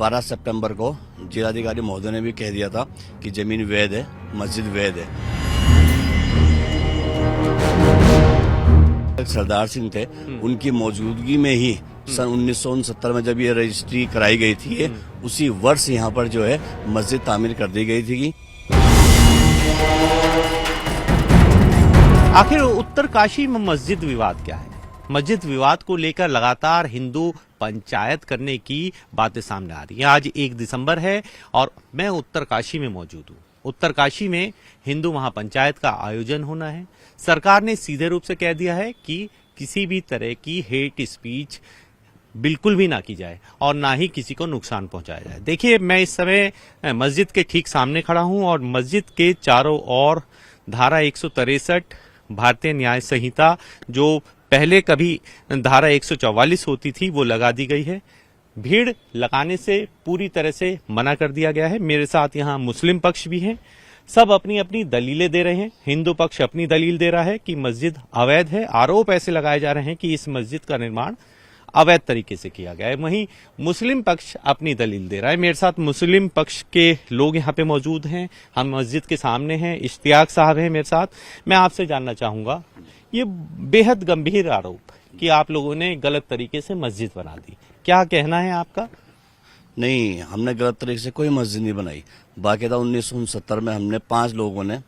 12 सितंबर को जिलाधिकारी महोदय ने भी कह दिया था कि जमीन वैध है, मस्जिद वैध है। सरदार सिंह थे, उनकी मौजूदगी में ही सन 1969 में जब ये रजिस्ट्री कराई गई थी, उसी वर्ष यहाँ पर जो है मस्जिद तामीर कर दी गई थी। आखिर उत्तरकाशी में मस्जिद विवाद क्या है? मस्जिद विवाद को लेकर लगातार हिंदू पंचायत करने की बातें सामने आ रही हैं। आज 1 दिसंबर है और मैं उत्तरकाशी में मौजूद हूँ। उत्तरकाशी में हिंदू महापंचायत का आयोजन होना है। सरकार ने सीधे रूप से कह दिया है कि किसी भी तरह की हेट स्पीच बिल्कुल भी ना की जाए और ना ही किसी को नुकसान पहुंचाया जाए। देखिए, मैं इस समय मस्जिद के ठीक सामने खड़ा हूं और मस्जिद के चारों ओर धारा 163 भारतीय न्याय संहिता, जो पहले कभी धारा 144 होती थी, वो लगा दी गई है। भीड़ लगाने से पूरी तरह से मना कर दिया गया है। मेरे साथ यहाँ मुस्लिम पक्ष भी हैं। सब अपनी अपनी दलीलें दे रहे हैं। हिंदू पक्ष अपनी दलील दे रहा है कि मस्जिद अवैध है। आरोप ऐसे लगाए जा रहे हैं कि इस मस्जिद का निर्माण अवैध तरीके से किया गया है। वहीं मुस्लिम पक्ष अपनी दलील दे रहा है। मेरे साथ मुस्लिम पक्ष के लोग यहाँ पे मौजूद हैं। हम मस्जिद के सामने हैं। इश्तियाक साहब हैं मेरे साथ। मैं आपसे जानना चाहूंगा, ये बेहद गंभीर आरोप कि आप लोगों ने गलत तरीके से मस्जिद बना दी, क्या कहना है आपका? नहीं, हमने गलत तरीके से कोई मस्जिद नहीं बनाई। बाकायदा 1969 में हमने 5 लोगों ने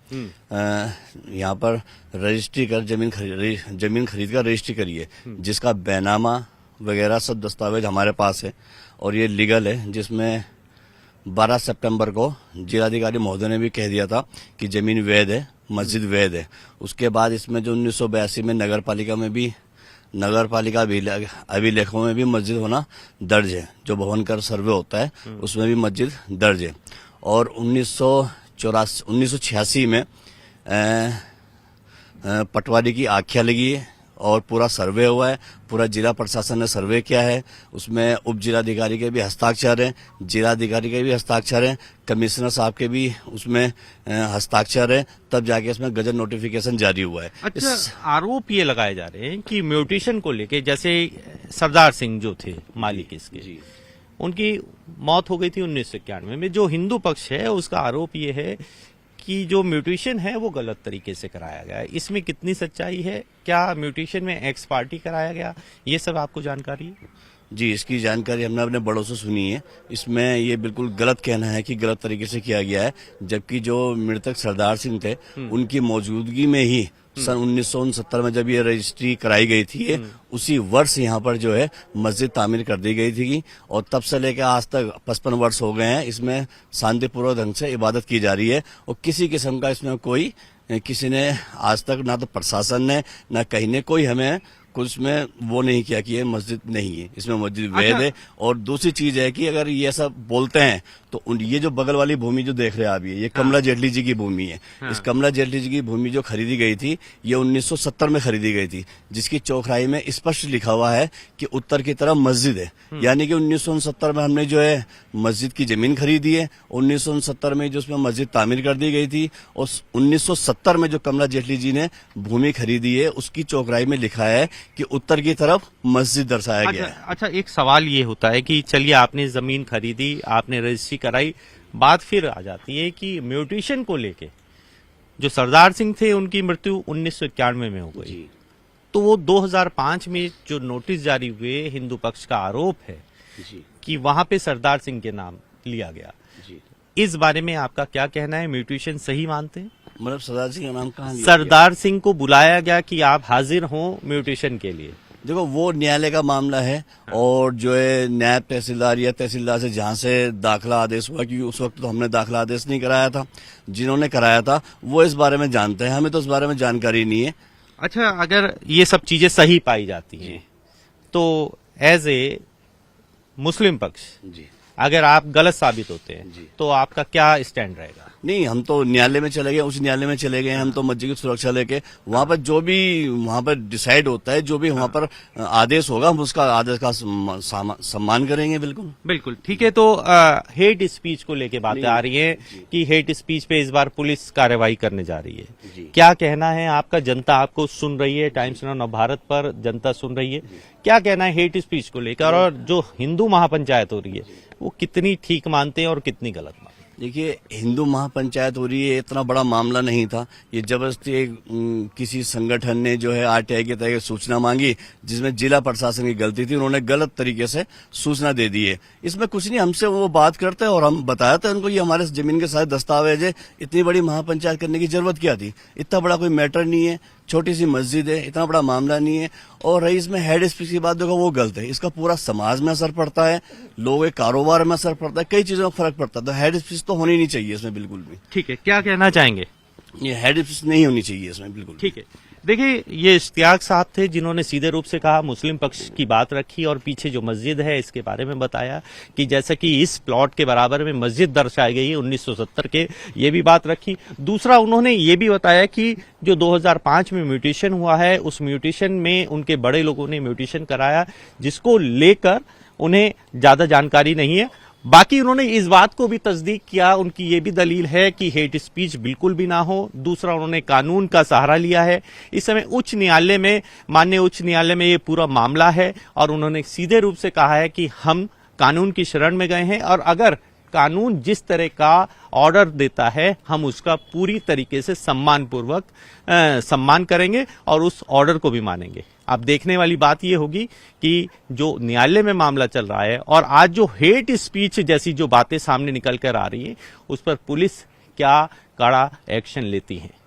यहाँ पर रजिस्ट्री कर जमीन खरीद कर रजिस्ट्री करी है, जिसका बैनामा वगैरह सब दस्तावेज हमारे पास है और ये लीगल है, जिसमें 12 सितंबर को जिलाधिकारी महोदय ने भी कह दिया था कि जमीन वैध है, मस्जिद वैध है। उसके बाद इसमें जो 1982 में नगर पालिका अभिलेखों में भी मस्जिद होना दर्ज है। जो भवन कर सर्वे होता है उसमें भी मस्जिद दर्ज है। और 1986 में पटवारी की आख्या लगी है और पूरा सर्वे हुआ है। पूरा जिला प्रशासन ने सर्वे किया है। उसमें उप जिलाधिकारी के भी हस्ताक्षर हैं, जिलाधिकारी के भी हस्ताक्षर हैं, कमिश्नर साहब के भी उसमें हस्ताक्षर है। तब जाके इसमें गजट नोटिफिकेशन जारी हुआ है। अच्छा, आरोप ये लगाए जा रहे हैं कि म्यूटेशन को लेके, जैसे सरदार सिंह जो थे मालिक इसके, उनकी मौत हो गई थी 1991 में। जो हिंदू पक्ष है उसका आरोप ये है कि जो म्यूटेशन है वो गलत तरीके से कराया गया है। इसमें कितनी सच्चाई है? क्या म्यूटेशन में एक्स पार्टी कराया गया? ये सब आपको जानकारी है? जी, इसकी जानकारी हमने अपने बड़ों से सुनी है। इसमें ये बिल्कुल गलत कहना है कि गलत तरीके से किया गया है, जबकि जो मृतक सरदार सिंह थे, उनकी मौजूदगी में ही सन 1969 में जब ये रजिस्ट्री कराई गई थी, उसी वर्ष यहाँ पर जो है मस्जिद तामीर कर दी गई थी और तब से लेकर आज तक 55 वर्ष हो गए हैं। इसमें शांतिपूर्वक ढंग से इबादत की जा रही है और किसी किस्म का इसमें किसी ने आज तक, ना तो प्रशासन ने ना कहीं ने कोई हमें कुछ में वो नहीं किया कि ये मस्जिद नहीं है, इसमें मस्जिद वैध है। और दूसरी चीज है कि अगर ये सब बोलते हैं तो ये जो बगल वाली भूमि जो देख रहे हैं आप, ये कमला जेटली जी की भूमि है। इस कमला जेटली जी की भूमि जो खरीदी गई थी, ये 1970 में खरीदी गई थी, जिसकी चौखराई में स्पष्ट लिखा हुआ है कि उत्तर की तरफ मस्जिद है। यानी कि 1969 में हमने जो है मस्जिद की जमीन खरीदी है। 1969 में जो उसमें मस्जिद तामीर कर दी गई थी और 1970 में जो कमला जेटली जी ने भूमि खरीदी है, उसकी चौखराई में लिखा है कि उत्तर की तरफ मस्जिद दर्शाया गया है। अच्छा, एक सवाल ये होता है कि चलिए आपने जमीन खरीदी, आपने रजिस्ट्री कराई, बात फिर आ जाती है कि म्यूटेशन को लेके जो सरदार सिंह थे उनकी मृत्यु 1991 में हो गई, तो वो 2005 में जो नोटिस जारी हुए, हिंदू पक्ष का आरोप है कि वहां पे सरदार सिंह के नाम लिया गया। इस बारे में आपका क्या कहना है? म्यूटेशन सही मानते हैं? मतलब सरदार सिंह का नाम कहाँ लिया? सरदार सिंह को बुलाया गया कि आप हाजिर हों म्यूटेशन के लिए। देखो, वो न्यायालय का मामला है और जो है नायब तहसीलदार या तहसीलदार से जहाँ से दाखिला आदेश हुआ, क्योंकि उस वक्त तो हमने दाखिला आदेश नहीं कराया था, जिन्होंने कराया था वो इस बारे में जानते हैं, हमें तो इस बारे में जानकारी नहीं है। अच्छा, अगर ये सब चीजें सही पाई जाती हैं तो एज ए मुस्लिम पक्ष, जी, अगर आप गलत साबित होते हैं तो आपका क्या स्टैंड रहेगा? नहीं, हम तो न्यायालय में चले गए, उस न्यायालय में चले गए, हम तो मस्जिद की सुरक्षा लेके वहां पर जो भी वहां पर डिसाइड होता है, जो भी वहां पर आदेश होगा, हम उसका आदेश का सम्मान करेंगे। बिल्कुल बिल्कुल ठीक है। तो हेट स्पीच को लेके बातें आ रही हैं कि हेट स्पीच पे इस बार पुलिस कार्रवाई करने जा रही है, क्या कहना है आपका? जनता आपको सुन रही है, टाइम्स ऑफ भारत पर जनता सुन रही है, क्या कहना है हेट स्पीच को लेकर? और जो हिंदू महापंचायत हो रही है वो कितनी ठीक मानते हैं और कितनी गलत मानते हैं? देखिए, हिंदू महापंचायत हो रही है, इतना बड़ा मामला नहीं था। ये जबरदस्ती किसी संगठन ने जो है आरटीआई के तहत सूचना मांगी, जिसमें जिला प्रशासन की गलती थी, उन्होंने गलत तरीके से सूचना दे दी है। इसमें कुछ नहीं, हमसे वो बात करते हैं और हम बताया था उनको ये हमारे जमीन के सारे दस्तावेज है, इतनी बड़ी महापंचायत करने की जरूरत क्या थी? इतना बड़ा कोई मैटर नहीं है, छोटी सी मस्जिद है, इतना बड़ा मामला नहीं है। और रही इसमें हेड स्पीच की बात, देखो वो गलत है, इसका पूरा समाज में असर पड़ता है, लोगों के कारोबार में असर पड़ता है, कई चीजों में फर्क पड़ता है। तो हेड स्पीच तो होनी नहीं चाहिए इसमें बिल्कुल भी। ठीक है, क्या कहना चाहेंगे? ये हेड स्पीच नहीं होनी चाहिए इसमें बिल्कुल। ठीक है, देखिए ये इश्तियाक साहब थे जिन्होंने सीधे रूप से कहा, मुस्लिम पक्ष की बात रखी और पीछे जो मस्जिद है इसके बारे में बताया कि जैसा कि इस प्लॉट के बराबर में मस्जिद दर्शाई गई है 1970 के, ये भी बात रखी। दूसरा उन्होंने ये भी बताया कि जो 2005 में म्यूटेशन हुआ है, उस म्यूटेशन में उनके बड़े लोगों ने म्यूटेशन कराया, जिसको लेकर उन्हें ज्यादा जानकारी नहीं है। बाकी उन्होंने इस बात को भी तस्दीक किया, उनकी ये भी दलील है कि हेट स्पीच बिल्कुल भी ना हो। दूसरा, उन्होंने कानून का सहारा लिया है। इस समय उच्च न्यायालय में, माननीय उच्च न्यायालय में ये पूरा मामला है और उन्होंने सीधे रूप से कहा है कि हम कानून की शरण में गए हैं और अगर कानून जिस तरह का ऑर्डर देता है हम उसका पूरी तरीके से सम्मानपूर्वक सम्मान करेंगे और उस ऑर्डर को भी मानेंगे। अब देखने वाली बात यह होगी कि जो न्यायालय में मामला चल रहा है और आज जो हेट स्पीच जैसी जो बातें सामने निकल कर आ रही हैं, उस पर पुलिस क्या कड़ा एक्शन लेती है।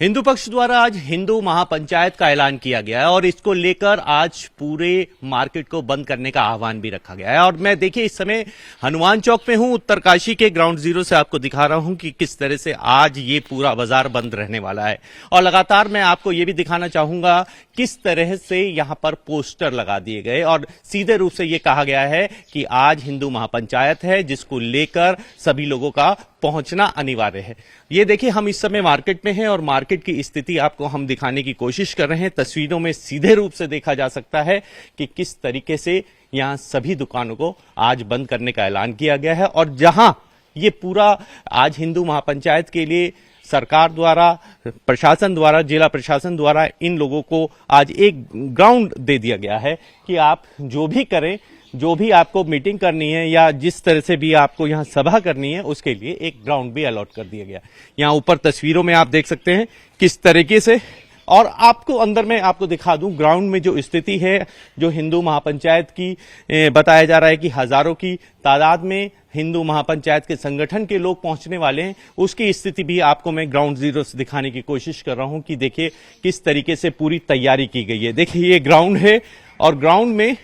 हिंदू पक्ष द्वारा आज हिंदू महापंचायत का ऐलान किया गया है और इसको लेकर आज पूरे मार्केट को बंद करने का आह्वान भी रखा गया है। और मैं देखिए इस समय हनुमान चौक पे हूं, उत्तरकाशी के ग्राउंड जीरो से आपको दिखा रहा हूं कि किस तरह से आज ये पूरा बाजार बंद रहने वाला है। और लगातार मैं आपको ये भी दिखाना चाहूंगा किस तरह से यहां पर पोस्टर लगा दिए गए और सीधे रूप से ये कहा गया है कि आज हिंदू महापंचायत है, जिसको लेकर सभी लोगों का पहुंचना अनिवार्य है। ये देखिए हम इस समय मार्केट में हैं और मार्केट की स्थिति आपको हम दिखाने की कोशिश कर रहे हैं। तस्वीरों में सीधे रूप से देखा जा सकता है कि किस तरीके से यहां सभी दुकानों को आज बंद करने का ऐलान किया गया है और जहां ये पूरा आज हिंदू महापंचायत के लिए सरकार द्वारा, प्रशासन द्वारा, जिला प्रशासन द्वारा इन लोगों को आज एक ग्राउंड दे दिया गया है कि आप जो भी करें, जो भी आपको मीटिंग करनी है या जिस तरह से भी आपको यहाँ सभा करनी है, उसके लिए एक ग्राउंड भी अलॉट कर दिया गया। यहाँ ऊपर तस्वीरों में आप देख सकते हैं किस तरीके से, और आपको अंदर में आपको दिखा दूं ग्राउंड में जो स्थिति है, जो हिंदू महापंचायत की बताया जा रहा है कि हजारों की तादाद में हिंदू महापंचायत के संगठन के लोग पहुंचने वाले हैं, उसकी स्थिति भी आपको मैं ग्राउंड जीरो से दिखाने की कोशिश कर रहा हूं कि देखिए किस तरीके से पूरी तैयारी की गई है। देखिए ये ग्राउंड है और ग्राउंड में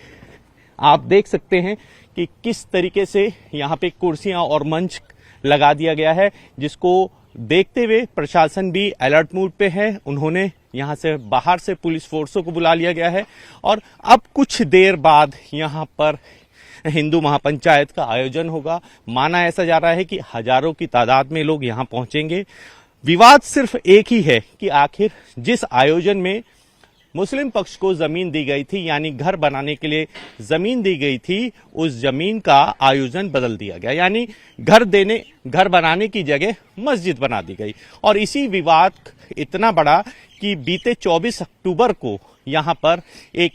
आप देख सकते हैं कि किस तरीके से यहाँ पे कुर्सियां और मंच लगा दिया गया है, जिसको देखते हुए प्रशासन भी अलर्ट मूड पे है। उन्होंने यहाँ से बाहर से पुलिस फोर्सों को बुला लिया गया है और अब कुछ देर बाद यहाँ पर हिंदू महापंचायत का आयोजन होगा। माना ऐसा जा रहा है कि हजारों की तादाद में लोग यहाँ पहुंचेंगे। विवाद सिर्फ एक ही है कि आखिर जिस आयोजन में मुस्लिम पक्ष को जमीन दी गई थी, यानी घर बनाने के लिए जमीन दी गई थी, उस जमीन का आयोजन बदल दिया गया, यानी घर बनाने की जगह मस्जिद बना दी गई। और इसी विवाद इतना बड़ा कि बीते 24 अक्टूबर को यहां पर एक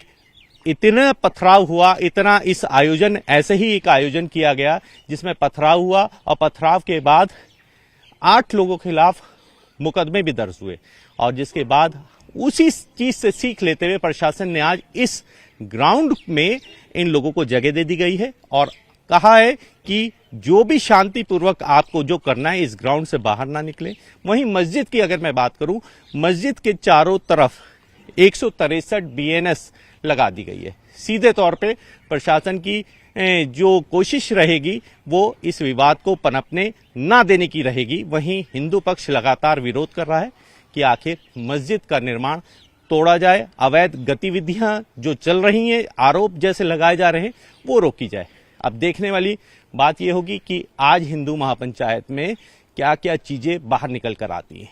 इतना पथराव हुआ, इतना इस आयोजन ऐसे ही एक आयोजन किया गया जिसमें पथराव हुआ और पथराव के बाद 8 लोगों के खिलाफ मुकदमे भी दर्ज हुए और जिसके बाद उसी चीज से सीख लेते हुए प्रशासन ने आज इस ग्राउंड में इन लोगों को जगह दे दी गई है और कहा है कि जो भी शांतिपूर्वक आपको जो करना है इस ग्राउंड से बाहर ना निकले। वहीं मस्जिद की अगर मैं बात करूं, मस्जिद के चारों तरफ 163 BNS लगा दी गई है। सीधे तौर पे प्रशासन की जो कोशिश रहेगी वो इस विवाद को पनपने ना देने की रहेगी। वहीं हिंदू पक्ष लगातार विरोध कर रहा है कि आखिर मस्जिद का निर्माण तोड़ा जाए, अवैध गतिविधियां जो चल रही हैं, आरोप जैसे लगाए जा रहे हैं, वो रोकी जाए। अब देखने वाली बात यह होगी कि आज हिंदू महापंचायत में क्या क्या चीजें बाहर निकल कर आती हैं।